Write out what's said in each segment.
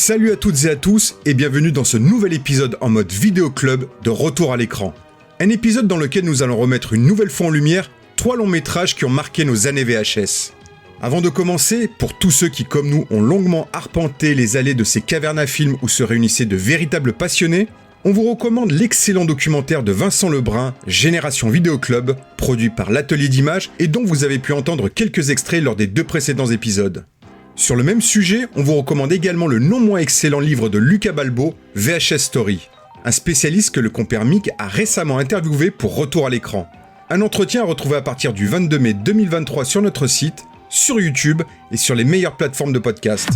Salut à toutes et à tous et bienvenue dans ce nouvel épisode en mode vidéo club de Retour à l'écran. Un épisode dans lequel nous allons remettre une nouvelle fois en lumière 3 longs métrages qui ont marqué nos années VHS. Avant de commencer, pour tous ceux qui comme nous ont longuement arpenté les allées de ces cavernes à films où se réunissaient de véritables passionnés, on vous recommande l'excellent documentaire de Vincent Lebrun, Génération Vidéo Club, produit par l'Atelier d'Images et dont vous avez pu entendre quelques extraits lors des 2 précédents épisodes. Sur le même sujet, on vous recommande également le non moins excellent livre de Lucas Balbo, VHS Story, un spécialiste que le compère Mick a récemment interviewé pour Retour à l'écran. Un entretien à retrouver à partir du 22 mai 2023 sur notre site, sur YouTube et sur les meilleures plateformes de podcast.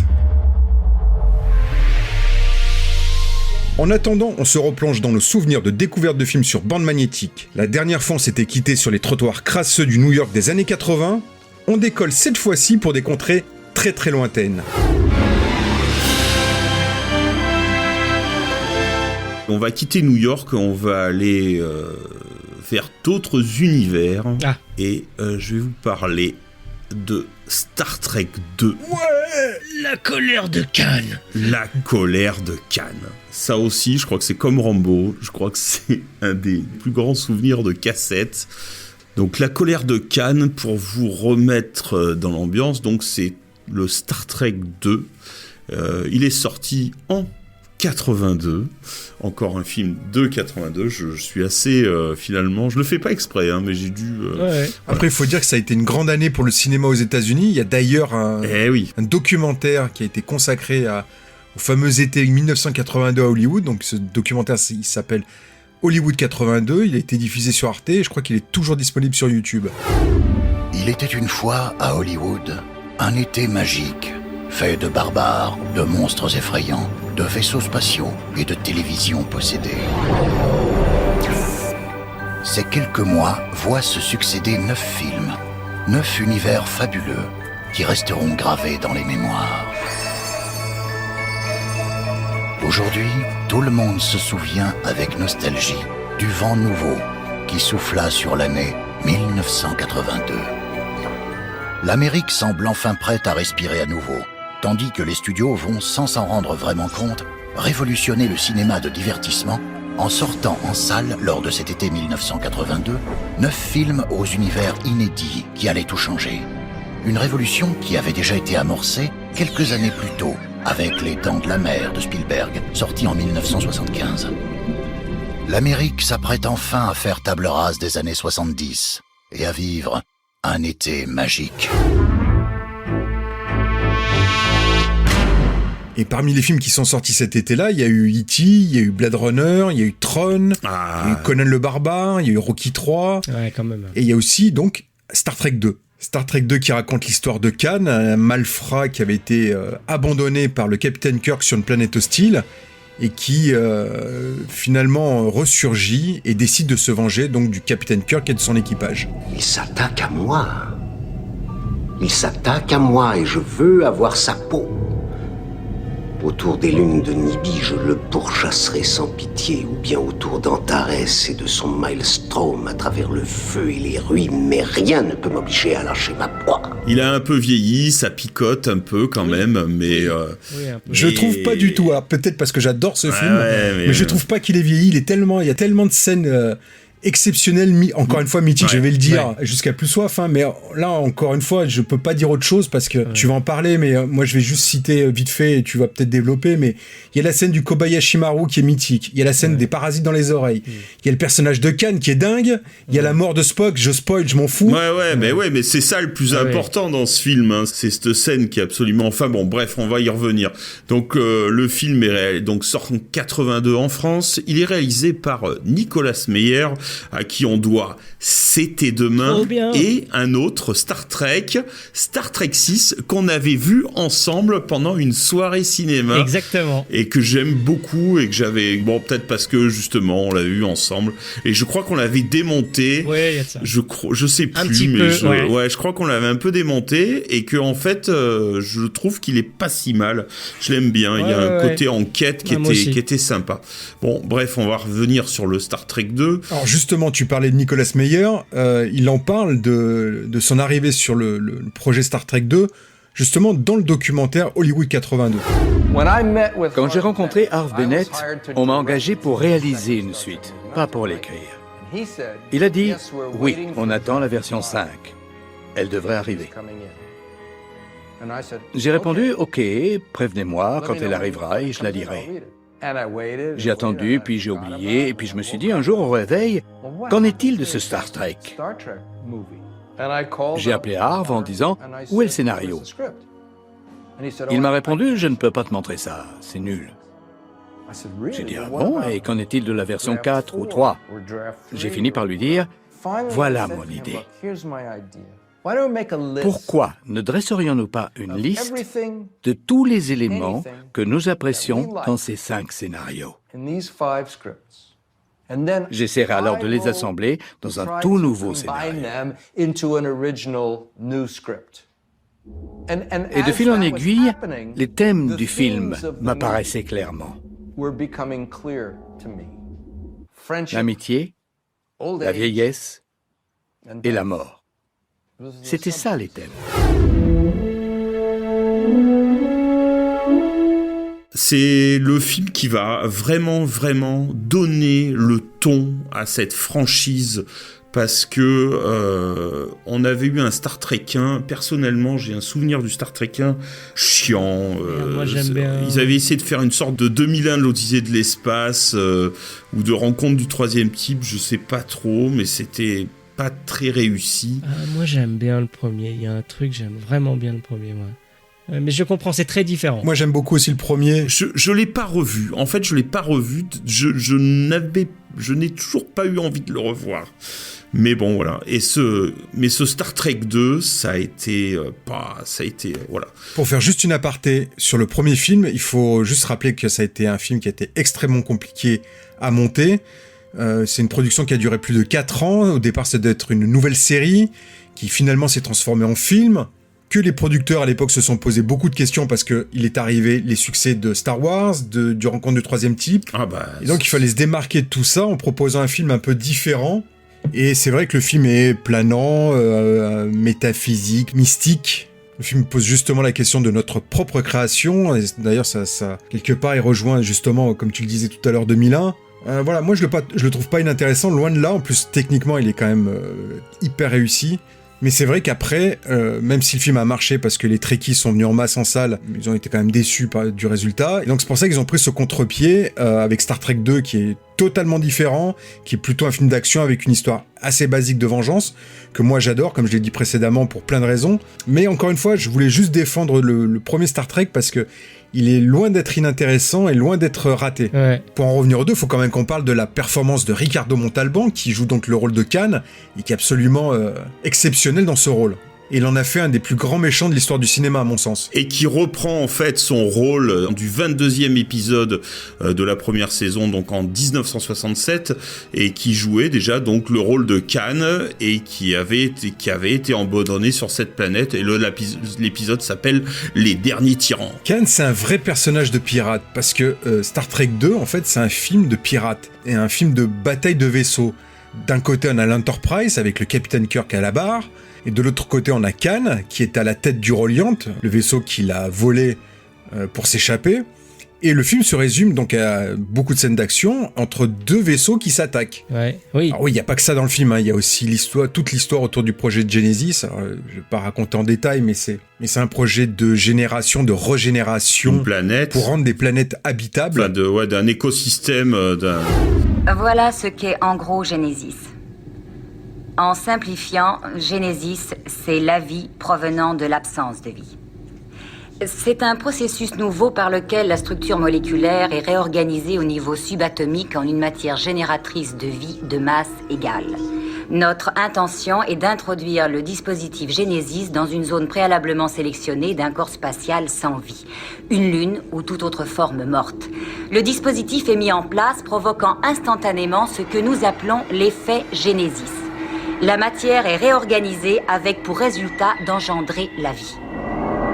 En attendant, on se replonge dans nos souvenirs de découverte de films sur bande magnétique. La dernière fois, on s'était quitté sur les trottoirs crasseux du New York des années 80. On décolle cette fois-ci pour des contrées très très lointaines. On va quitter New York, on va aller vers d'autres univers. Et je vais vous parler de Star Trek 2. Ouais, la colère de Khan. La colère de Khan. Ça aussi, je crois que c'est comme Rambo. Je crois que c'est un des plus grands souvenirs de cassette. Donc la colère de Khan, pour vous remettre dans l'ambiance, donc c'est le Star Trek 2. Il est sorti en 82. Encore un film de 82. Je suis assez, finalement... Je le fais pas exprès, hein, mais j'ai dû... Ouais. Après, il faut dire que ça a été une grande année pour le cinéma aux États-Unis. Il y a d'ailleurs un documentaire qui a été consacré au fameux été 1982 à Hollywood. Donc ce documentaire, il s'appelle Hollywood 82. Il a été diffusé sur Arte et je crois qu'il est toujours disponible sur YouTube. Il était une fois à Hollywood un été magique, fait de barbares, de monstres effrayants, de vaisseaux spatiaux et de télévisions possédées. Ces quelques mois voient se succéder 9 films, 9 univers fabuleux qui resteront gravés dans les mémoires. Aujourd'hui, tout le monde se souvient avec nostalgie du vent nouveau qui souffla sur l'année 1982. L'Amérique semble enfin prête à respirer à nouveau, tandis que les studios vont, sans s'en rendre vraiment compte, révolutionner le cinéma de divertissement en sortant en salle, lors de cet été 1982, 9 films aux univers inédits qui allaient tout changer. Une révolution qui avait déjà été amorcée quelques années plus tôt, avec Les Dents de la Mer de Spielberg, sorti en 1975. L'Amérique s'apprête enfin à faire table rase des années 70 et à vivre un été magique. Et parmi les films qui sont sortis cet été-là, il y a eu E.T., il y a eu Blade Runner, il y a eu Tron, il y a eu Conan le Barbare, il y a eu Rocky 3. Ouais, quand même. Et il y a aussi donc Star Trek 2. Star Trek 2 qui raconte l'histoire de Khan, un malfrat qui avait été abandonné par le capitaine Kirk sur une planète hostile et qui finalement ressurgit et décide de se venger donc du capitaine Kirk et de son équipage. Il s'attaque à moi. Il s'attaque à moi et je veux avoir sa peau. Autour des lunes de Nibi, je le pourchasserai sans pitié, ou bien autour d'Antares et de son Maelstrom à travers le feu et les ruines, mais rien ne peut m'obliger à lâcher ma proie. Il a un peu vieilli, ça picote un peu quand même, mais... Oui, un peu. Je trouve pas du tout, peut-être parce que j'adore ce film, mais je trouve pas qu'il est vieilli, il y a tellement de scènes... exceptionnel, encore une fois mythique, je vais le dire jusqu'à plus soif, hein, mais là encore une fois je peux pas dire autre chose parce que tu vas en parler, mais moi je vais juste citer vite fait et tu vas peut-être développer, mais il y a la scène du Kobayashi Maru qui est mythique, il y a la scène des parasites dans les oreilles, il y a le personnage de Khan qui est dingue, il y a la mort de Spock, je spoil, je m'en fous. Mais c'est ça le plus important dans ce film, hein. C'est cette scène qui est absolument... Enfin bon, bref, on va y revenir. Donc le film sort en 82 en France, il est réalisé par Nicolas Meyer, à qui on doit C'était demain et un autre Star Trek 6 qu'on avait vu ensemble pendant une soirée cinéma. Exactement. Et que j'aime beaucoup et que j'avais... Bon, peut-être parce que justement on l'avait vu ensemble et je crois qu'on l'avait démonté. Ouais, il y a de ça. Je sais plus, un petit mais peu, je crois qu'on l'avait un peu démonté et que en fait je trouve qu'il est pas si mal. Je l'aime bien, il y a un côté enquête qui était sympa. Bon, bref, on va revenir sur le Star Trek 2. Alors justement, tu parlais de Nicolas Meyer, il en parle de son arrivée sur le projet Star Trek 2. justement dans le documentaire Hollywood 82. Quand j'ai rencontré Harve Bennett, on m'a engagé pour réaliser une suite, pas pour l'écrire. Il a dit « Oui, on attend la version 5. Elle devrait arriver. » J'ai répondu « Ok, prévenez-moi quand elle arrivera et je la lirai. » J'ai attendu, puis j'ai oublié, et puis je me suis dit un jour au réveil, qu'en est-il de ce Star Trek? J'ai appelé Harve en disant « Où est le scénario ?» Il m'a répondu « Je ne peux pas te montrer ça, c'est nul. » J'ai dit « Ah bon, et qu'en est-il de la version 4 ou 3 ?» J'ai fini par lui dire « Voilà mon idée. Pourquoi ne dresserions-nous pas une liste de tous les éléments que nous apprécions dans ces 5 scénarios? J'essaierai alors de les assembler dans un tout nouveau scénario. » Et de fil en aiguille, les thèmes du film m'apparaissaient clairement. L'amitié, la vieillesse et la mort. C'était ça les thèmes. C'est le film qui va vraiment donner le ton à cette franchise, parce que on avait eu un Star Trek 1. Personnellement, j'ai un souvenir du Star Trek 1 chiant. Moi, j'aime bien. Ils avaient essayé de faire une sorte de 2001 de l'Odyssée de l'espace ou de Rencontre du troisième type, je sais pas trop, mais c'était pas très réussi. Moi, j'aime bien le premier. Il y a un truc, j'aime vraiment bien le premier, moi. Mais je comprends, c'est très différent. Moi, j'aime beaucoup aussi le premier. Je l'ai pas revu. En fait, je l'ai pas revu. Je n'ai toujours pas eu envie de le revoir. Mais bon, voilà. Mais ce Star Trek 2, ça a été voilà. Pour faire juste une aparté sur le premier film, il faut juste rappeler que ça a été un film qui a été extrêmement compliqué à monter. C'est une production qui a duré plus de 4 ans. Au départ, c'était d'être une nouvelle série qui finalement s'est transformée en film. Que les producteurs à l'époque se sont posé beaucoup de questions parce que il est arrivé les succès de Star Wars, du Rencontre du troisième type. Et donc il fallait se démarquer de tout ça en proposant un film un peu différent. Et c'est vrai que le film est planant, métaphysique, mystique. Le film pose justement la question de notre propre création. Et d'ailleurs, ça quelque part, il rejoint justement, comme tu le disais tout à l'heure, 2001. Voilà, moi je le trouve pas inintéressant, loin de là. En plus, techniquement, il est quand même hyper réussi. Mais c'est vrai qu'après, même si le film a marché parce que les Trekkies sont venus en masse en salle, ils ont été quand même déçus du résultat. Et donc c'est pour ça qu'ils ont pris ce contre-pied avec Star Trek 2 qui est totalement différent, qui est plutôt un film d'action avec une histoire assez basique de vengeance, que moi j'adore, comme je l'ai dit précédemment, pour plein de raisons. Mais encore une fois, je voulais juste défendre le premier Star Trek parce que il est loin d'être inintéressant et loin d'être raté. Ouais. Pour en revenir aux deux, il faut quand même qu'on parle de la performance de Ricardo Montalban, qui joue donc le rôle de Khan, et qui est absolument exceptionnel dans ce rôle. Et il en a fait un des plus grands méchants de l'histoire du cinéma, à mon sens. Et qui reprend en fait son rôle du 22e épisode de la première saison, donc en 1967, et qui jouait déjà donc le rôle de Khan, et qui avait été abandonné sur cette planète. Et l'épisode s'appelle Les Derniers Tyrans. Khan, c'est un vrai personnage de pirate, parce que Star Trek 2, en fait, c'est un film de pirate, et un film de bataille de vaisseaux. D'un côté, on a l'Enterprise, avec le capitaine Kirk à la barre, et de l'autre côté, on a Khan, qui est à la tête du Reliant, le vaisseau qu'il a volé pour s'échapper. Et le film se résume donc à beaucoup de scènes d'action entre deux vaisseaux qui s'attaquent. Ouais, oui. Alors oui, il n'y a pas que ça dans le film, hein. Il y a aussi toute l'histoire autour du projet de Genesis. Alors, je ne vais pas raconter en détail, mais c'est un projet de régénération Une planète. pour rendre des planètes habitables. Enfin, d'un écosystème. Voilà ce qu'est en gros Genesis. En simplifiant, Genesis, c'est la vie provenant de l'absence de vie. C'est un processus nouveau par lequel la structure moléculaire est réorganisée au niveau subatomique en une matière génératrice de vie de masse égale. Notre intention est d'introduire le dispositif Genesis dans une zone préalablement sélectionnée d'un corps spatial sans vie, une lune ou toute autre forme morte. Le dispositif est mis en place, provoquant instantanément ce que nous appelons l'effet Genesis. La matière est réorganisée avec pour résultat d'engendrer la vie.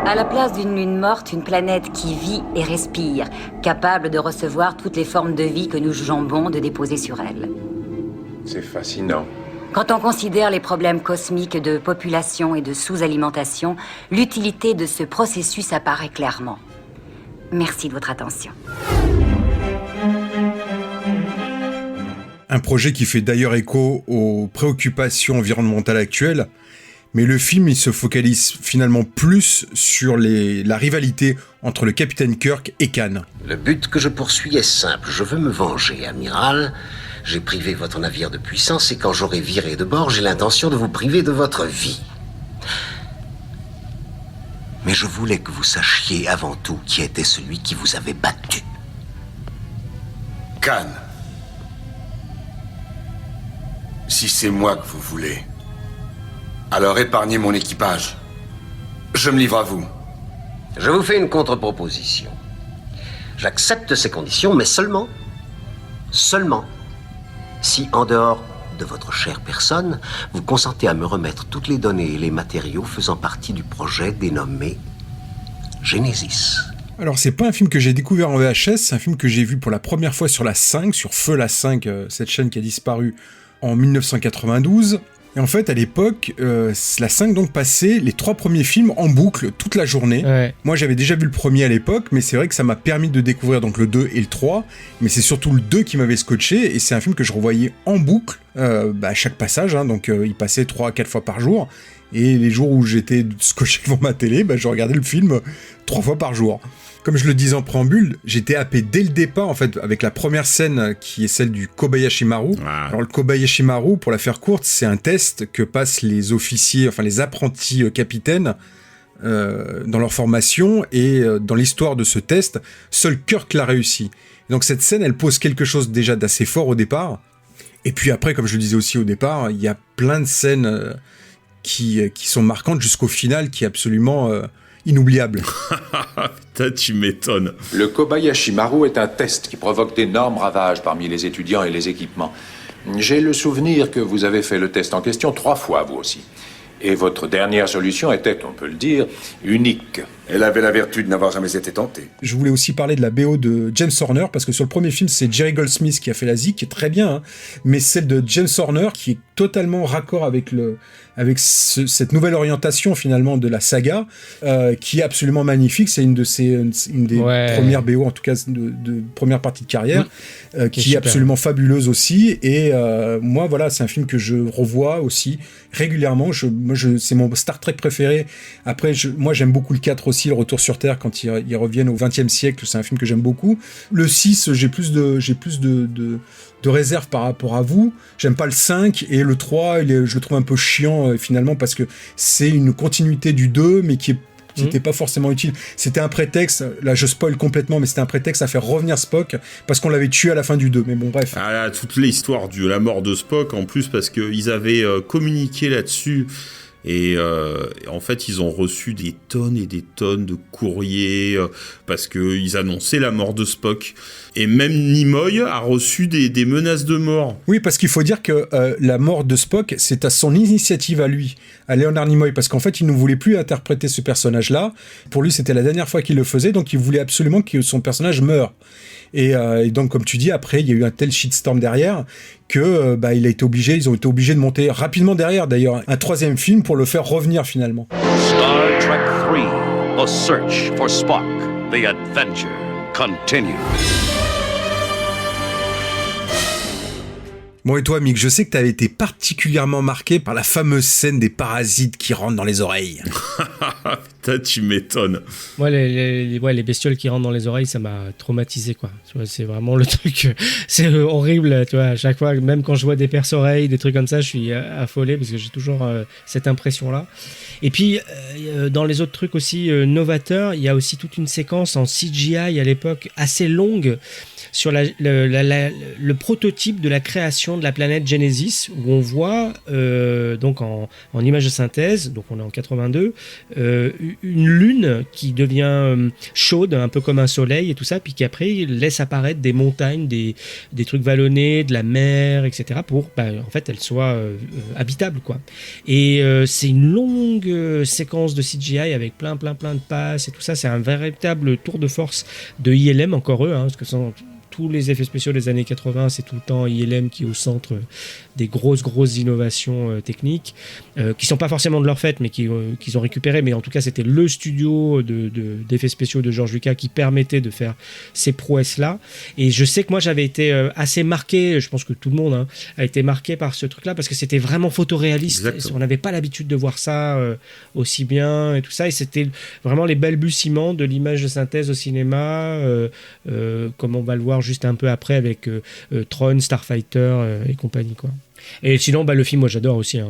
À la place d'une lune morte, une planète qui vit et respire, capable de recevoir toutes les formes de vie que nous jugeons bon de déposer sur elle. C'est fascinant. Quand on considère les problèmes cosmiques de population et de sous-alimentation, l'utilité de ce processus apparaît clairement. Merci de votre attention. Un projet qui fait d'ailleurs écho aux préoccupations environnementales actuelles, mais le film il se focalise finalement plus sur la rivalité entre le capitaine Kirk et Khan. Le but que je poursuis est simple. Je veux me venger, amiral. J'ai privé votre navire de puissance et quand j'aurai viré de bord, j'ai l'intention de vous priver de votre vie. Mais je voulais que vous sachiez avant tout qui était celui qui vous avait battu. Khan. Si c'est moi que vous voulez, alors épargnez mon équipage. Je me livre à vous. Je vous fais une contre-proposition. J'accepte ces conditions, mais seulement, si en dehors de votre chère personne, vous consentez à me remettre toutes les données et les matériaux faisant partie du projet dénommé Genesis. Alors c'est pas un film que j'ai découvert en VHS, c'est un film que j'ai vu pour la première fois sur la 5, sur Feu la 5, cette chaîne qui a disparu en 1992. Et en fait, à l'époque, la 5 donc passait les 3 premiers films en boucle toute la journée. Ouais. Moi, j'avais déjà vu le premier à l'époque, mais c'est vrai que ça m'a permis de découvrir donc le 2 et le 3. Mais c'est surtout le 2 qui m'avait scotché, et c'est un film que je revoyais en boucle à chaque passage. Donc il passait 3 à 4 fois par jour. Et les jours où j'étais scotché devant ma télé, je regardais le film 3 fois par jour. Comme je le disais en préambule, j'étais happé dès le départ, en fait, avec la première scène qui est celle du Kobayashi Maru. Ah. Alors, le Kobayashi Maru, pour la faire courte, c'est un test que passent les officiers, enfin les apprentis capitaines dans leur formation, et dans l'histoire de ce test, seul Kirk l'a réussi. Donc, cette scène, elle pose quelque chose déjà d'assez fort au départ. Et puis après, comme je le disais aussi au départ, il y a plein de scènes qui sont marquantes jusqu'au final, qui est absolument inoubliable. Putain, tu m'étonnes. Le Kobayashi Maru est un test qui provoque d'énormes ravages parmi les étudiants et les équipements. J'ai le souvenir que vous avez fait le test en question 3 fois, vous aussi. Et votre dernière solution était, on peut le dire, unique. Elle avait la vertu de n'avoir jamais été tentée. Je voulais aussi parler de la BO de James Horner, parce que sur le premier film, c'est Jerry Goldsmith qui a fait la zik, qui est très bien, mais celle de James Horner, qui est totalement raccord avec cette nouvelle orientation, finalement, de la saga, qui est absolument magnifique. C'est une des premières BO, en tout cas, de première partie de carrière, qui est absolument fabuleuse aussi. Et moi, voilà, c'est un film que je revois aussi régulièrement. C'est mon Star Trek préféré. Après, moi, j'aime beaucoup le 4 aussi, le Retour sur Terre, quand ils reviennent au XXe siècle. C'est un film que j'aime beaucoup. Le 6, j'ai plus de réserve par rapport à vous. J'aime pas le 5, et le 3, je le trouve un peu chiant finalement, parce que c'est une continuité du 2, mais qui n'était pas forcément utile. C'était un prétexte, là je spoil complètement, mais c'était un prétexte à faire revenir Spock, parce qu'on l'avait tué à la fin du 2, mais bon bref. Ah là, toute l'histoire de la mort de Spock, en plus, parce qu'ils avaient communiqué là-dessus. Et en fait, ils ont reçu des tonnes et des tonnes de courriers parce qu'ils annonçaient la mort de Spock. Et même Nimoy a reçu des menaces de mort. Oui, parce qu'il faut dire que la mort de Spock, c'est à son initiative à lui, à Leonard Nimoy, parce qu'en fait, il ne voulait plus interpréter ce personnage-là. Pour lui, c'était la dernière fois qu'il le faisait, donc il voulait absolument que son personnage meure. Et donc, comme tu dis, après, il y a eu un tel shitstorm derrière que ils ont été obligés de monter rapidement derrière, d'ailleurs, un 3e film pour le faire revenir finalement. Star Trek 3, The Search for Spock, The Adventure continues. Bon, et toi, Mick, je sais que t'avais été particulièrement marqué par la fameuse scène des parasites qui rentrent dans les oreilles. Putain, tu m'étonnes. Moi, les bestioles qui rentrent dans les oreilles, ça m'a traumatisé, quoi. Tu vois, c'est vraiment le truc, c'est horrible, tu vois, à chaque fois, même quand je vois des perce-oreilles, des trucs comme ça, je suis affolé, parce que j'ai toujours cette impression-là. Et puis, dans les autres trucs aussi novateurs, il y a aussi toute une séquence en CGI à l'époque, assez longue, sur le prototype de la création de la planète Genesis, où on voit donc en image de synthèse, donc on est en 82, une lune qui devient chaude, un peu comme un soleil et tout ça, puis qui après laisse apparaître des montagnes, des trucs vallonnés, de la mer, etc. pour en fait elle soit habitable, quoi. Et c'est une longue séquence de CGI avec plein de passes et tout ça. C'est un véritable tour de force de ILM, encore eux, parce que tous les effets spéciaux des années 80, c'est tout le temps ILM qui est au centre des grosses innovations techniques, qui sont pas forcément de leur fait, mais qu'ils ont récupéré. Mais en tout cas, c'était le studio d'effets spéciaux de George Lucas qui permettait de faire ces prouesses-là. Et je sais que moi, j'avais été assez marqué, je pense que tout le monde a été marqué par ce truc-là, parce que c'était vraiment photoréaliste. On n'avait pas l'habitude de voir ça aussi bien et tout ça. Et c'était vraiment les balbutiements de l'image de synthèse au cinéma, comme on va le voir juste un peu après avec Tron, Starfighter et compagnie, quoi. Et sinon, le film, moi j'adore aussi.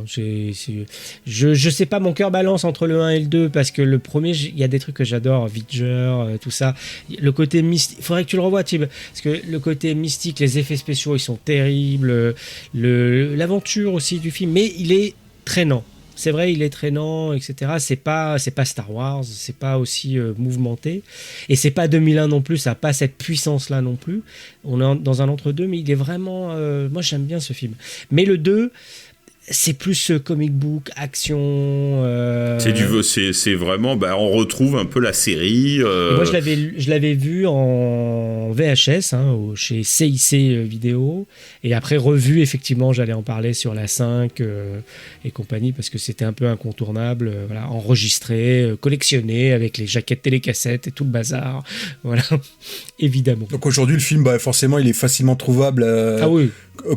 Je sais pas, mon cœur balance entre le 1 et le 2, parce que le premier, il y a des trucs que j'adore, Vidger, tout ça. Le côté mystique, il faudrait que tu le revoies, Thib, parce que le côté mystique, les effets spéciaux, ils sont terribles. L'aventure aussi du film, mais il est traînant. C'est vrai, il est traînant, etc. C'est pas Star Wars, c'est pas aussi mouvementé. Et c'est pas 2001 non plus, ça n'a pas cette puissance-là non plus. On est dans un entre-deux, mais il est vraiment... moi, j'aime bien ce film. Mais le 2... c'est plus comic book, action. C'est vraiment, on retrouve un peu la série. Moi, je l'avais vu en VHS, chez CIC Vidéo, et après revu, effectivement, j'allais en parler sur la 5 et compagnie, parce que c'était un peu incontournable, enregistré, collectionné, avec les jaquettes télécassettes et tout le bazar, voilà, évidemment. Donc aujourd'hui, le film, forcément, il est facilement trouvable. Ah oui.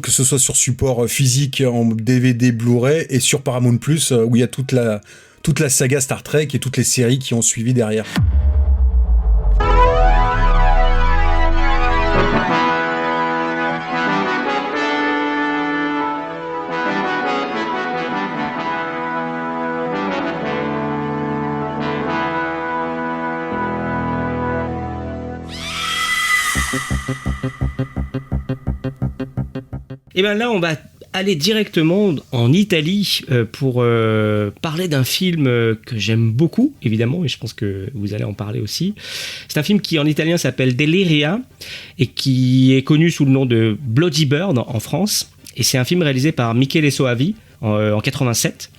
Que ce soit sur support physique, en DVD, Blu-ray, et sur Paramount+, où il y a toute la saga Star Trek et toutes les séries qui ont suivi derrière. Et bien là, on va aller directement en Italie pour parler d'un film que j'aime beaucoup, évidemment, et je pense que vous allez en parler aussi. C'est un film qui, en italien, s'appelle Deliria, et qui est connu sous le nom de Bloody Bird en France. Et c'est un film réalisé par Michele Soavi en 87.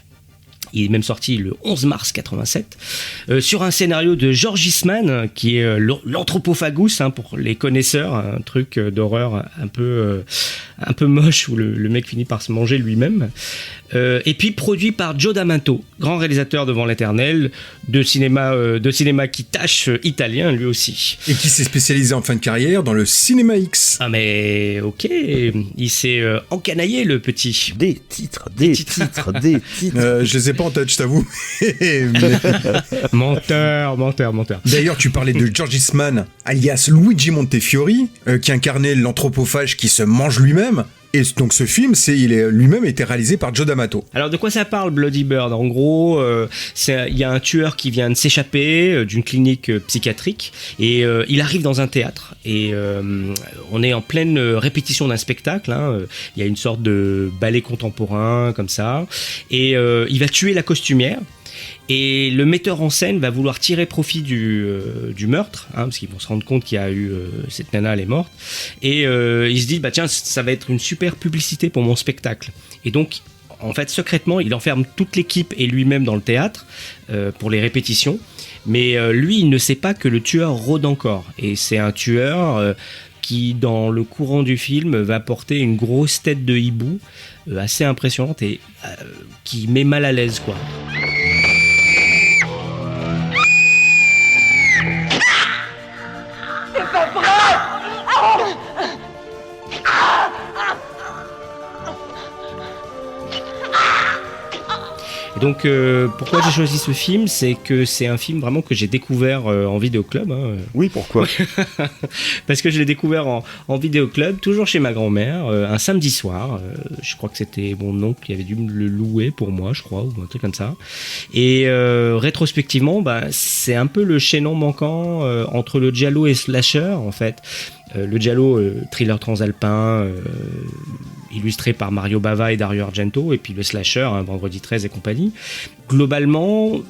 Il est même sorti le 11 mars 87, sur un scénario de George Eastman, qui est l'Anthropophagus, pour les connaisseurs, un truc d'horreur un peu moche, où le mec finit par se manger lui-même. Et puis produit par Joe D'Amato, grand réalisateur devant l'éternel, de cinéma qui tâche italien lui aussi. Et qui s'est spécialisé en fin de carrière dans le cinéma X. Ah mais ok, il s'est encanaillé, le petit. Des titres. Je les ai pas en tête, je t'avoue. Menteur. D'ailleurs, tu parlais de George Eastman, alias Luigi Montefiore, qui incarnait l'anthropophage qui se mange lui-même. Et donc ce film, lui-même été réalisé par Joe D'Amato. Alors de quoi ça parle, Bloody Bird ? En gros, il y a un tueur qui vient de s'échapper d'une clinique psychiatrique, et il arrive dans un théâtre. Et on est en pleine répétition d'un spectacle. Il y a une sorte de ballet contemporain comme ça. Et il va tuer la costumière. Et le metteur en scène va vouloir tirer profit du meurtre, parce qu'ils vont se rendre compte qu'il y a eu cette nana, elle est morte, et il se dit tiens, ça va être une super publicité pour mon spectacle. Et donc en fait secrètement il enferme toute l'équipe et lui-même dans le théâtre pour les répétitions, mais lui il ne sait pas que le tueur rôde encore, et c'est un tueur qui dans le courant du film va porter une grosse tête de hibou assez impressionnante, et qui met mal à l'aise, quoi. Et donc, pourquoi j'ai choisi ce film, c'est que c'est un film vraiment que j'ai découvert en vidéoclub. Oui, pourquoi ? Parce que je l'ai découvert en vidéoclub, toujours chez ma grand-mère, un samedi soir. Je crois que c'était mon oncle qui avait dû me le louer pour moi, je crois, ou un truc comme ça. Et rétrospectivement, c'est un peu le chaînon manquant entre le giallo et slasher, en fait. Le giallo, thriller transalpin, illustré par Mario Bava et Dario Argento, et puis le slasher, Vendredi 13 et compagnie. Globalement,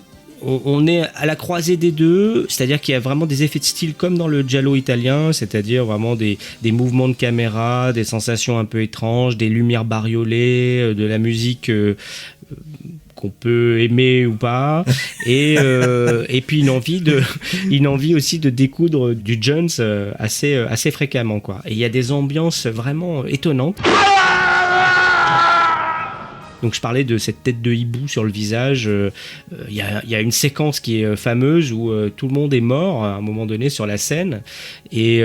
on est à la croisée des deux, c'est-à-dire qu'il y a vraiment des effets de style comme dans le giallo italien, c'est-à-dire vraiment des mouvements de caméra, des sensations un peu étranges, des lumières bariolées, de la musique qu'on peut aimer ou pas, et puis une envie aussi de découdre du Jones assez fréquemment, quoi. Et il y a des ambiances vraiment étonnantes. Donc je parlais de cette tête de hibou sur le visage. Il y a une séquence qui est fameuse où tout le monde est mort à un moment donné sur la scène, et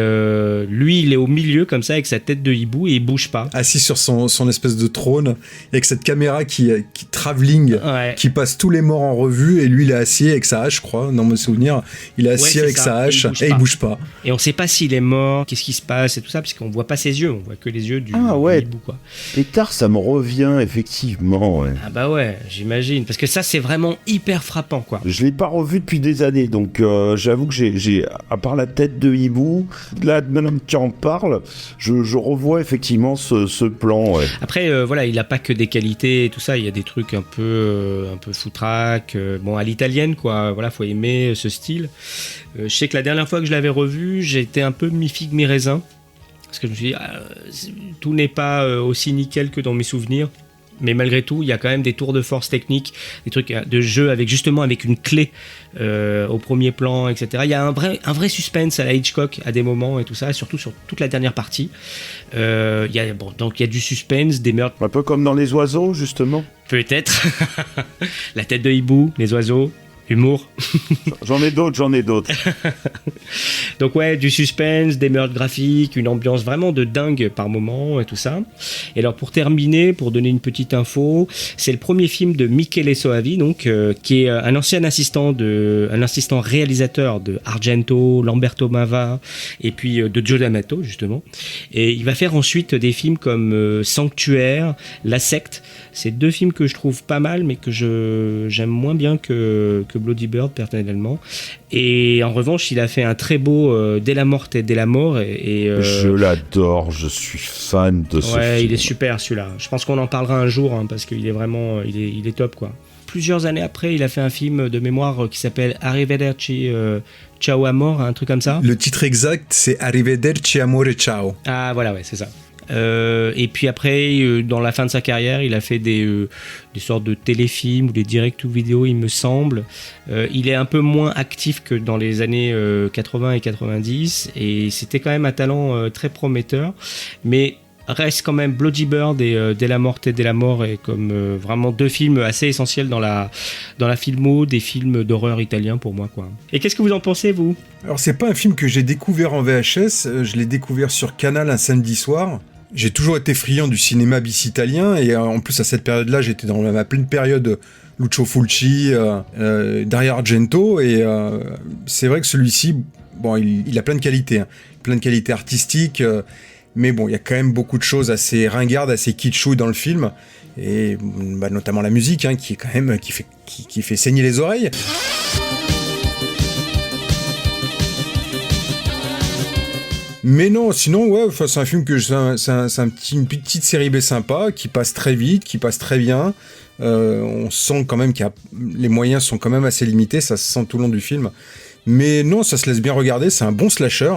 lui il est au milieu comme ça avec sa tête de hibou et il bouge pas. Assis sur son espèce de trône avec cette caméra qui travelling, qui passe tous les morts en revue, et lui il est assis avec sa hache, je crois, dans mes souvenirs. Il est assis avec sa hache et il bouge pas. Et on sait pas s'il est mort, qu'est-ce qui se passe et tout ça, parce qu'on voit pas ses yeux, on voit que les yeux du hibou, quoi. Pétard, ça me revient effectivement. Ouais. Ah bah ouais, j'imagine, parce que ça c'est vraiment hyper frappant, quoi. Je l'ai pas revu depuis des années, donc j'avoue que j'ai à part la tête de hibou, là maintenant que tu en parles, je revois effectivement ce plan. Ouais. Après voilà, il a pas que des qualités et tout ça, il y a des trucs un peu foutraque, bon à l'italienne, quoi. Voilà, faut aimer ce style. Je sais que la dernière fois que je l'avais revu, j'étais un peu mi-figue mi-raisin, parce que je me suis dit tout n'est pas aussi nickel que dans mes souvenirs. Mais malgré tout, il y a quand même des tours de force techniques, des trucs de jeu avec une clé au premier plan, etc. Il y a un vrai suspense à la Hitchcock à des moments et tout ça, surtout sur toute la dernière partie. Donc il y a du suspense, des meurtres. Un peu comme dans Les Oiseaux, justement. Peut-être. La tête de hibou, les oiseaux. Humour. J'en ai d'autres. Donc ouais, du suspense, des meurtres graphiques, une ambiance vraiment de dingue par moment et tout ça. Et alors pour terminer, pour donner une petite info, c'est le premier film de Michele Soavi, donc qui est un ancien assistant réalisateur de Argento, Lamberto Bava et puis de Joe D'Amato justement. Et il va faire ensuite des films comme Sanctuaire, La Secte. C'est 2 films que je trouve pas mal, mais que j'aime moins bien que Bloody Bird personnellement. Et en revanche, il a fait un très beau Della Morte et Della Mort. Je l'adore, je suis fan de ce film. Ouais, il est super celui-là. Je pense qu'on en parlera un jour, parce qu'il est vraiment, il est top, quoi. Plusieurs années après, il a fait un film de mémoire qui s'appelle Arrivederci Ciao Amor, un truc comme ça. Le titre exact, c'est Arrivederci Amore Ciao. Ah voilà, ouais, c'est ça. Et puis après, dans la fin de sa carrière, il a fait des sortes de téléfilms ou des direct-to-vidéo, il me semble. Il est un peu moins actif que dans les années 80 et 90, et c'était quand même un talent très prometteur. Mais reste quand même Bloody Bird et Della Morte et Della Mort, et comme vraiment 2 films assez essentiels dans la filmo, des films d'horreur italiens pour moi, quoi. Et qu'est-ce que vous en pensez, vous ? Alors c'est pas un film que j'ai découvert en VHS, je l'ai découvert sur Canal un samedi soir. J'ai toujours été friand du cinéma bis italien, et en plus à cette période-là, j'étais dans ma pleine période Lucio Fulci, Dario Argento, et c'est vrai que celui-ci, bon, il a plein de qualités, plein de qualités artistiques, mais bon, il y a quand même beaucoup de choses assez ringardes, assez kitschouilles dans le film, et notamment la musique, qui est quand même qui fait saigner les oreilles. Mais non, sinon, ouais, c'est un film c'est une petite série B sympa, qui passe très vite, qui passe très bien. On sent quand même les moyens sont quand même assez limités, ça se sent tout le long du film. Mais non, ça se laisse bien regarder, c'est un bon slasher.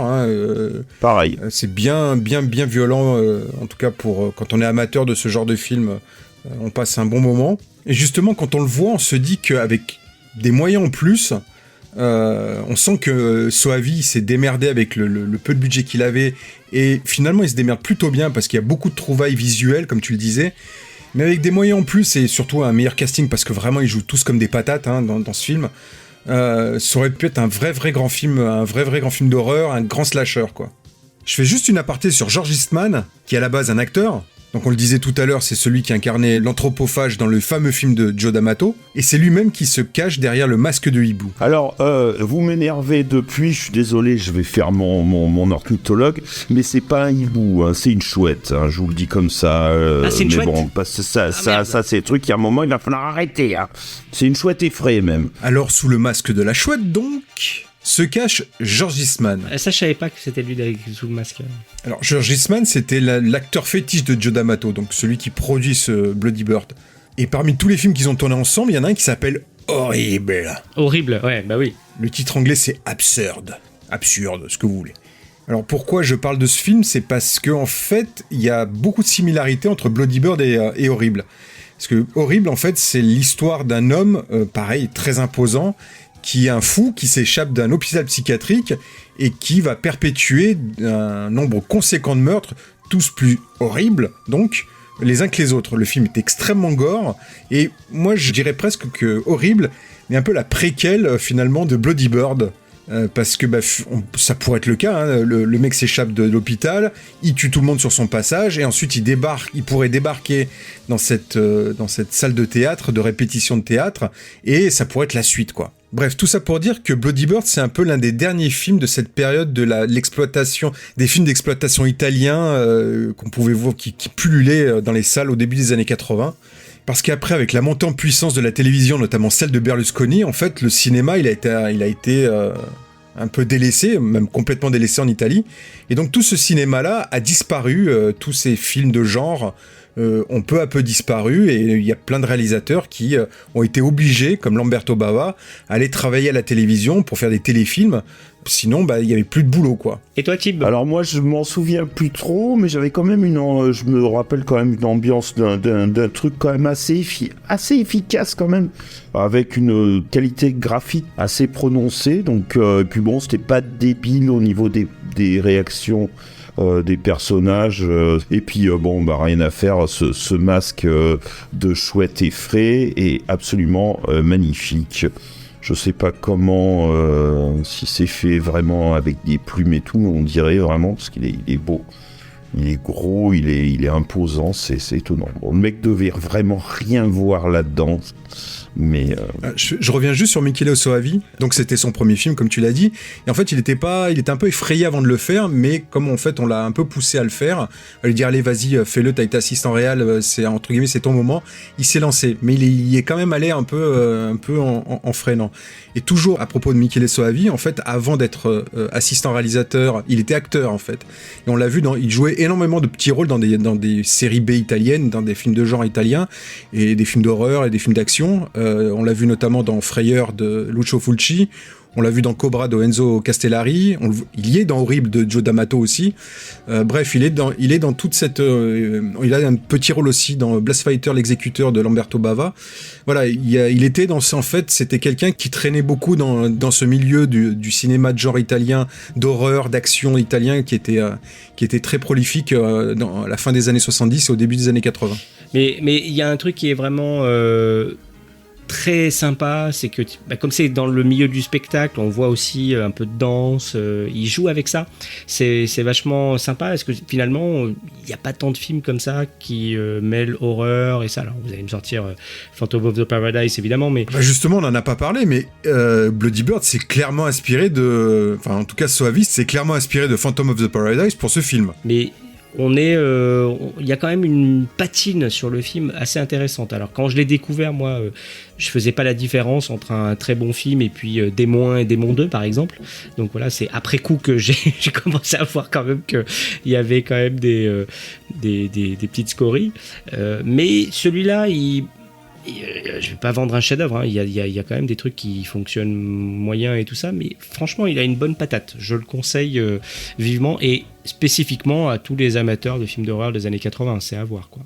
Pareil. C'est bien violent, en tout cas quand on est amateur de ce genre de film, on passe un bon moment. Et justement, quand on le voit, on se dit qu'avec des moyens en plus, on sent que Soavi s'est démerdé avec le peu de budget qu'il avait, et finalement il se démerde plutôt bien parce qu'il y a beaucoup de trouvailles visuelles, comme tu le disais, mais avec des moyens en plus et surtout un meilleur casting, parce que vraiment ils jouent tous comme des patates dans ce film. Ça aurait pu être un vrai grand film d'horreur, un grand slasher, quoi. Je fais juste une aparté sur George Eastman, qui est à la base un acteur. Donc on le disait tout à l'heure, c'est celui qui incarnait l'anthropophage dans le fameux film de Joe D'Amato, et c'est lui-même qui se cache derrière le masque de hibou. Alors, vous m'énervez depuis, je suis désolé, je vais faire mon ornithologue, mais c'est pas un hibou, c'est une chouette, je vous le dis comme ça. C'est une chouette. Bon, parce que ça c'est des trucs qu'à un moment il va falloir arrêter. C'est une chouette effrayée même. Alors sous le masque de la chouette donc se cache George Eastman. Ça, je savais pas que c'était lui sous le masque. Alors, George Eastman, c'était l'acteur fétiche de Joe D'Amato, donc celui qui produit ce Bloody Bird. Et parmi tous les films qu'ils ont tournés ensemble, il y en a un qui s'appelle Horrible. Horrible, ouais, bah oui. Le titre anglais, c'est Absurde, ce que vous voulez. Alors, pourquoi je parle de ce film ? C'est parce qu'en fait, il y a beaucoup de similarités entre Bloody Bird et Horrible. Parce que Horrible, en fait, c'est l'histoire d'un homme, pareil, très imposant, qui est un fou, qui s'échappe d'un hôpital psychiatrique et qui va perpétuer un nombre conséquent de meurtres, tous plus horribles, donc, les uns que les autres. Le film est extrêmement gore, et moi, je dirais presque que Horrible est un peu la préquelle, finalement, de Bloody Bird. Parce que ça pourrait être le cas, hein. Le mec s'échappe de l'hôpital, il tue tout le monde sur son passage, et ensuite il pourrait débarquer dans cette salle de théâtre, de répétition de théâtre, et ça pourrait être la suite, quoi. Bref, tout ça pour dire que Bloody Bird, c'est un peu l'un des derniers films de cette période de l'exploitation, des films d'exploitation italiens qu'on pouvait voir qui pullulaient dans les salles au début des années 80. Parce qu'après, avec la montée en puissance de la télévision, notamment celle de Berlusconi, en fait, le cinéma, il a été un peu délaissé, même complètement délaissé en Italie. Et donc, tout ce cinéma-là a disparu, tous ces films de genre ont peu à peu disparu, et il y a plein de réalisateurs qui ont été obligés, comme Lamberto Bava, à aller travailler à la télévision pour faire des téléfilms. Sinon, il y avait plus de boulot, quoi. Et toi, Tib ? Alors moi, je m'en souviens plus trop, mais j'avais quand même je me rappelle quand même une ambiance d'un truc quand même assez efficace quand même, avec une qualité graphique assez prononcée. Donc, et puis bon, c'était pas débile au niveau des réactions des personnages. Et puis rien à faire. Ce masque de chouette effrayé est absolument magnifique. Je sais pas comment, si c'est fait vraiment avec des plumes et tout, on dirait vraiment, parce qu'il est beau. Il est gros, il est imposant, c'est étonnant. Bon, le mec devait vraiment rien voir là-dedans. Mais je reviens juste sur Michele Soavi. Donc c'était son premier film, comme tu l'as dit. Et en fait, il était un peu effrayé avant de le faire, mais comme en fait on l'a un peu poussé à le faire, à lui dire allez vas-y fais-le, t'as été assistant réel, c'est entre guillemets c'est ton moment. Il s'est lancé, mais il est quand même allé un peu en freinant. Et toujours à propos de Michele Soavi, en fait, avant d'être assistant réalisateur, il était acteur en fait. Et on l'a vu, il jouait énormément de petits rôles dans des séries B italiennes, dans des films de genre italiens et des films d'horreur et des films d'action. On l'a vu notamment dans Frayeur de Lucio Fulci, on l'a vu dans Cobra de Enzo Castellari, il y est dans Horrible de Joe D'Amato aussi. Bref, il est dans toute cette... il a un petit rôle aussi dans Blast Fighter, l'exécuteur de Lamberto Bava. Voilà, il était en fait, c'était quelqu'un qui traînait beaucoup dans ce milieu du cinéma de genre italien, d'horreur, d'action italien, qui était très prolifique à la fin des années 70 et au début des années 80. Mais il y a un truc qui est vraiment... très sympa, c'est que comme c'est dans le milieu du spectacle, on voit aussi un peu de danse, il joue avec ça, c'est vachement sympa, parce que finalement il n'y a pas tant de films comme ça qui mêlent horreur et ça. Alors vous allez me sortir Phantom of the Paradise évidemment, mais justement on n'en a pas parlé, mais Bloody Bird c'est clairement inspiré en tout cas Soavi c'est clairement inspiré de Phantom of the Paradise pour ce film. Mais il y a quand même une patine sur le film assez intéressante. Alors quand je l'ai découvert, moi, je faisais pas la différence entre un très bon film et puis Démon 1 et Démon 2 par exemple. Donc voilà, c'est après coup que j'ai commencé à voir quand même qu'il y avait quand même des petites scories. Mais celui-là, je vais pas vendre un chef-d'œuvre, hein. Il y a quand même des trucs qui fonctionnent moyen et tout ça, mais franchement il a une bonne patate, je le conseille vivement, et spécifiquement à tous les amateurs de films d'horreur des années 80, c'est à voir quoi.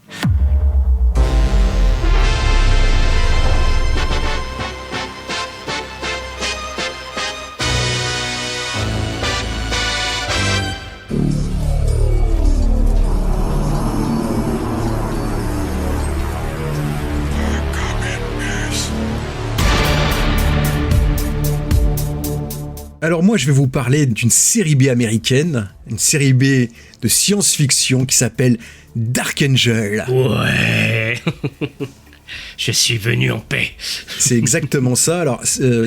Alors moi, je vais vous parler d'une série B américaine, une série B de science-fiction qui s'appelle Dark Angel. Ouais. Je suis venu en paix. C'est exactement ça. Alors,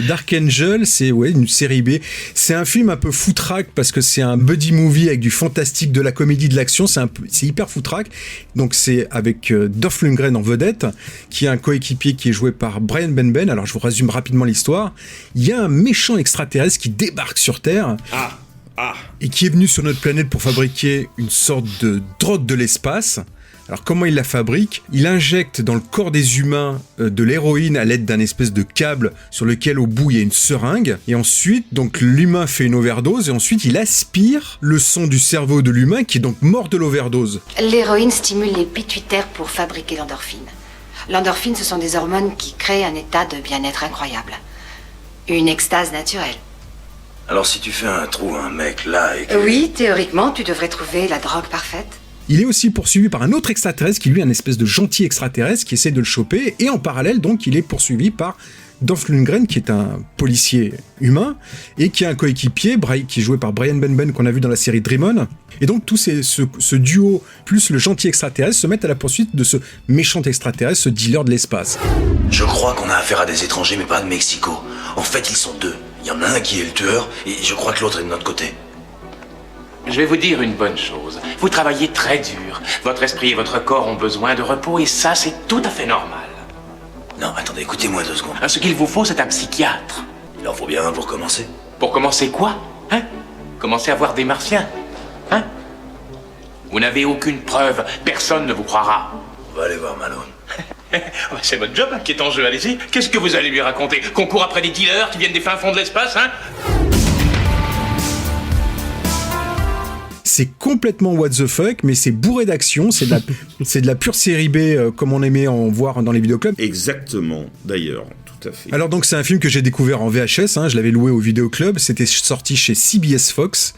Dark Angel, c'est une série B. C'est un film un peu foutraque parce que c'est un buddy movie avec du fantastique, de la comédie, de l'action. C'est hyper foutraque. Donc, c'est avec Dolph Lundgren en vedette, qui est un coéquipier qui est joué par Brian Benben. Alors, je vous résume rapidement l'histoire. Il y a un méchant extraterrestre qui débarque sur Terre. Et qui est venu sur notre planète pour fabriquer une sorte de drogue de l'espace. Alors comment il la fabrique ? Il injecte dans le corps des humains de l'héroïne à l'aide d'un espèce de câble sur lequel au bout il y a une seringue. Et ensuite, donc l'humain fait une overdose et ensuite il aspire le sang du cerveau de l'humain qui est donc mort de l'overdose. L'héroïne stimule les pituitaires pour fabriquer l'endorphine. L'endorphine, ce sont des hormones qui créent un état de bien-être incroyable. Une extase naturelle. Alors si tu fais un trou à un mec là et que... Oui, théoriquement, tu devrais trouver la drogue parfaite. Il est aussi poursuivi par un autre extraterrestre qui lui est un espèce de gentil extraterrestre qui essaie de le choper, et en parallèle donc il est poursuivi par Dolph Lundgren qui est un policier humain et qui a un coéquipier qui est joué par Brian Benben qu'on a vu dans la série Dream On. Et donc tout ce duo plus le gentil extraterrestre se mettent à la poursuite de ce méchant extraterrestre, ce dealer de l'espace. Je crois qu'on a affaire à des étrangers mais pas de Mexico. En fait ils sont deux. Il y en a un qui est le tueur et je crois que l'autre est de notre côté. Je vais vous dire une bonne chose. Vous travaillez très dur. Votre esprit et votre corps ont besoin de repos et ça, c'est tout à fait normal. Non, attendez, écoutez-moi 2 secondes. Ce qu'il vous faut, c'est un psychiatre. Il en faut bien un pour commencer. Pour commencer quoi? Hein? Commencer à voir des martiens? Hein? Vous n'avez aucune preuve. Personne ne vous croira. On va aller voir Malone. C'est votre job qui est en jeu, allez-y. Qu'est-ce que vous allez lui raconter? Qu'on court après des dealers qui viennent des fins fonds de l'espace, hein? C'est complètement what the fuck, mais c'est bourré d'action, c'est de la pure série B comme on aimait en voir dans les vidéoclubs. Exactement, d'ailleurs, tout à fait. Alors donc c'est un film que j'ai découvert en VHS, je l'avais loué au vidéoclub, c'était sorti chez CBS Fox.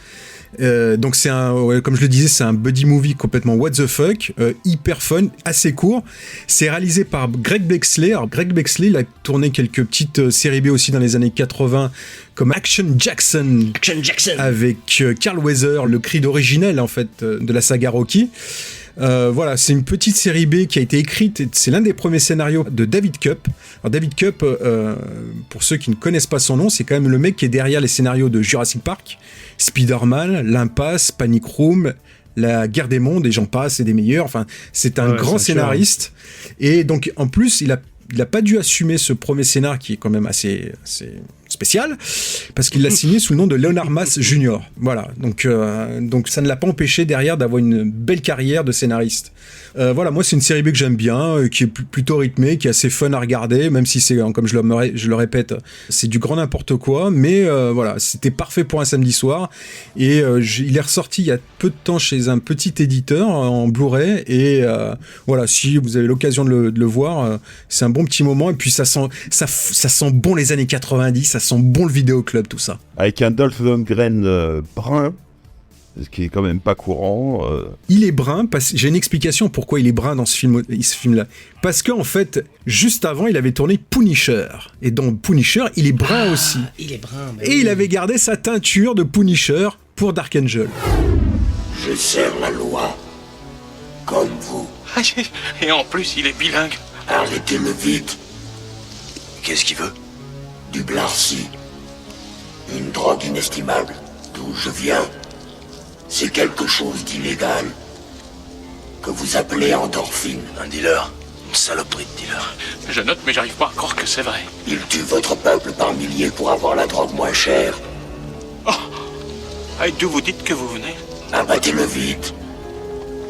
Donc c'est comme je le disais, c'est un buddy movie complètement what the fuck, hyper fun, assez court. C'est réalisé par Greg Bexley. Alors Greg Bexley, il a tourné quelques petites séries B aussi dans les années 80, comme Action Jackson. Avec Carl Weathers, le Creed originel en fait de la saga Rocky. Voilà, c'est une petite série B qui a été écrite, c'est l'un des premiers scénarios de David Koepp. Alors David Koepp, pour ceux qui ne connaissent pas son nom, c'est quand même le mec qui est derrière les scénarios de Jurassic Park, Spider-Man, L'Impasse, Panic Room, La Guerre des Mondes, et j'en passe, et des meilleurs. Enfin, c'est un grand scénariste. Et donc, en plus, il a pas dû assumer ce premier scénar qui est quand même assez spécial, parce qu'il l'a signé sous le nom de Leonard Mass Jr. Voilà, donc ça ne l'a pas empêché derrière d'avoir une belle carrière de scénariste. Voilà, moi c'est une série B que j'aime bien, qui est plutôt rythmée, qui est assez fun à regarder, même si c'est, comme je le répète, c'est du grand n'importe quoi, mais voilà, c'était parfait pour un samedi soir, et il est ressorti il y a peu de temps chez un petit éditeur en Blu-ray, et voilà, si vous avez l'occasion de le voir, c'est un bon petit moment, et puis ça sent bon les années 90, ça sent bon le vidéoclub, tout ça. Avec un Dolph Lundgren brun, ce qui est quand même pas courant. Il est brun, j'ai une explication pourquoi il est brun dans ce film-là. Parce qu'en fait, juste avant, il avait tourné Punisher. Et dans Punisher, il est brun aussi. Il est brun. Et il avait gardé sa teinture de Punisher pour Dark Angel. Je sers la loi, comme vous. Et en plus, il est bilingue. Arrêtez-le vite. Qu'est-ce qu'il veut? Du Blarcy. Une drogue inestimable. D'où je viens. C'est quelque chose d'illégal. Que vous appelez endorphine. Un dealer. Une saloperie de dealer. Je note, mais j'arrive pas à croire que c'est vrai. Il tue votre peuple par milliers pour avoir la drogue moins chère. Oh! Et d'où vous dites que vous venez? Abattez-le vite.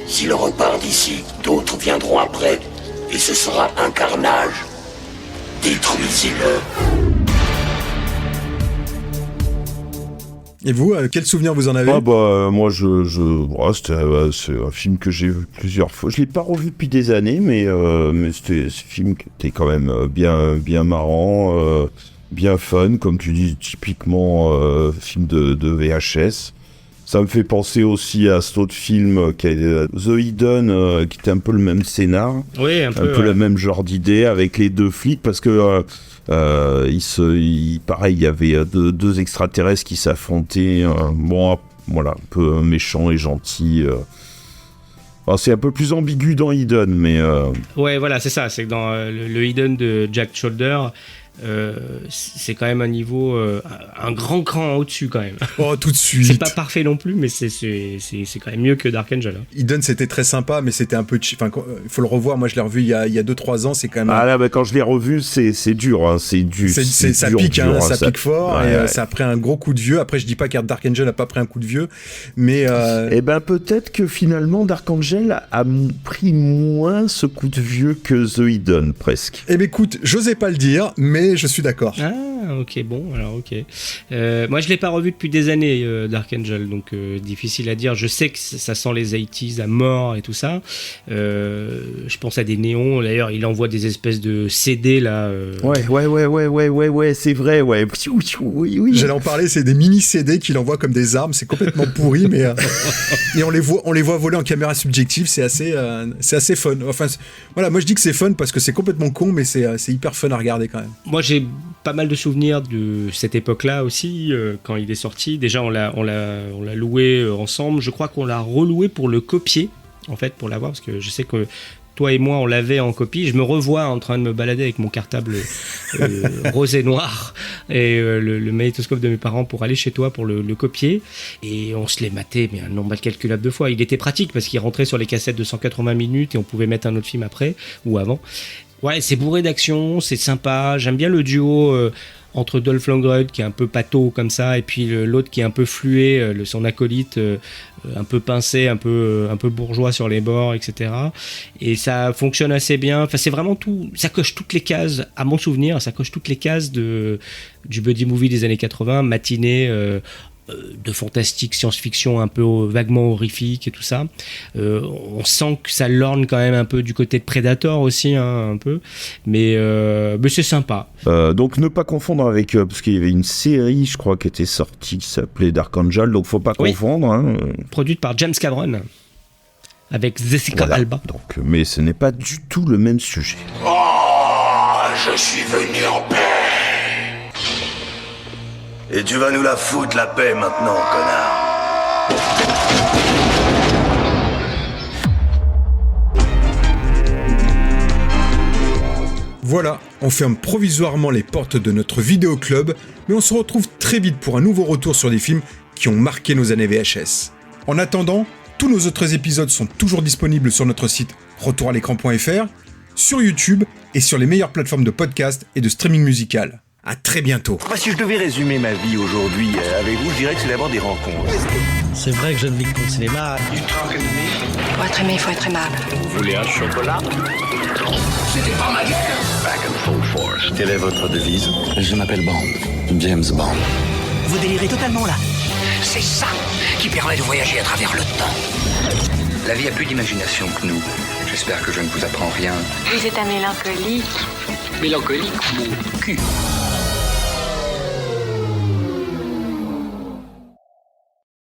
S'il repart d'ici, d'autres viendront après. Et ce sera un carnage. Détruisez-le. Et vous, quel souvenir vous en avez? Moi, c'est un film que j'ai vu plusieurs fois. Je l'ai pas revu depuis des années, mais c'était ce film qui était quand même bien marrant, bien fun, comme tu dis, typiquement film de VHS. Ça me fait penser aussi à cet autre film qui est The Hidden, qui était un peu le même scénar, oui, un peu le même genre d'idée avec les deux flics, parce que pareil, il y avait deux extraterrestres qui s'affrontaient, voilà, un peu méchant et gentil. Alors, c'est un peu plus ambigu dans Hidden, mais... Ouais, voilà, c'est ça, c'est que dans le Hidden de Jack Shoulder, c'est quand même un niveau un grand cran au-dessus quand même. Oh, tout de suite. C'est pas parfait non plus, mais c'est quand même mieux que Dark Angel. Eden, c'était très sympa, mais c'était un peu enfin, il faut le revoir. Moi je l'ai revu il y a 2-3 ans, c'est quand même quand je l'ai revu, c'est dur, hein. Ça pique, ça pique fort, et ça a pris un gros coup de vieux. Après je dis pas que Dark Angel a pas pris un coup de vieux, mais peut-être que finalement Dark Angel a pris moins ce coup de vieux que The Hidden, presque. Écoute, j'osais pas le dire, mais je suis d'accord. ok, bon, alors ok. Moi, je l'ai pas revu depuis des années, Dark Angel, donc difficile à dire. Je sais que ça sent les 80s à mort et tout ça. Je pense à des néons. D'ailleurs, il envoie des espèces de CD là. Ouais, c'est vrai, ouais. Oui. J'allais en parler, c'est des mini CD qu'il envoie comme des armes. C'est complètement pourri, mais et on les voit voler en caméra subjective. C'est assez fun. Enfin, voilà, moi je dis que c'est fun parce que c'est complètement con, mais c'est hyper fun à regarder quand même. Moi, j'ai pas mal de souvenirs de cette époque-là aussi, quand il est sorti. Déjà, on l'a loué ensemble. Je crois qu'on l'a reloué pour le copier, en fait, pour l'avoir, parce que je sais que toi et moi, on l'avait en copie. Je me revois en train de me balader avec mon cartable rose et noir et le magnétoscope de mes parents pour aller chez toi pour le copier. Et on se l'est maté, mais un nombre incalculable de fois. Il était pratique parce qu'il rentrait sur les cassettes de 180 minutes et on pouvait mettre un autre film après ou avant. Ouais, c'est bourré d'action, c'est sympa. J'aime bien le duo entre Dolph Lundgren qui est un peu pâteau comme ça et puis l'autre qui est un peu fluet, son acolyte un peu pincé, un peu bourgeois sur les bords, etc. Et ça fonctionne assez bien. Enfin, c'est vraiment tout. Ça coche toutes les cases, à mon souvenir, ça coche toutes les cases du buddy movie des années 80, matinée. De fantastique science-fiction un peu vaguement horrifique et tout ça. On sent que ça lorne quand même un peu du côté de Predator aussi, hein, un peu. Mais c'est sympa. Donc ne pas confondre avec... parce qu'il y avait une série, je crois, qui était sortie, qui s'appelait Dark Angel, donc faut pas confondre. Hein. Produite par James Cameron, avec Jessica Alba. Donc, mais ce n'est pas du tout le même sujet. Oh, je suis venu en paix. Et tu vas nous la foutre la paix maintenant, connard. Voilà, on ferme provisoirement les portes de notre vidéoclub, mais on se retrouve très vite pour un nouveau retour sur des films qui ont marqué nos années VHS. En attendant, tous nos autres épisodes sont toujours disponibles sur notre site retouralécran.fr, sur YouTube et sur les meilleures plateformes de podcast et de streaming musical. À très bientôt. Moi, si je devais résumer ma vie aujourd'hui avec vous, je dirais que c'est d'abord des rencontres. C'est vrai que je ne vis que pour le cinéma. Pour être aimé, il faut être aimable. Vous voulez un chocolat? C'était pas ma guerre. Back and full force. Quelle est votre devise? Je m'appelle Bond. James Bond. Vous délirez totalement là. C'est ça qui permet de voyager à travers le temps. La vie a plus d'imagination que nous. J'espère que je ne vous apprends rien. Vous êtes un mélancolique. Mélancolique, mon cul.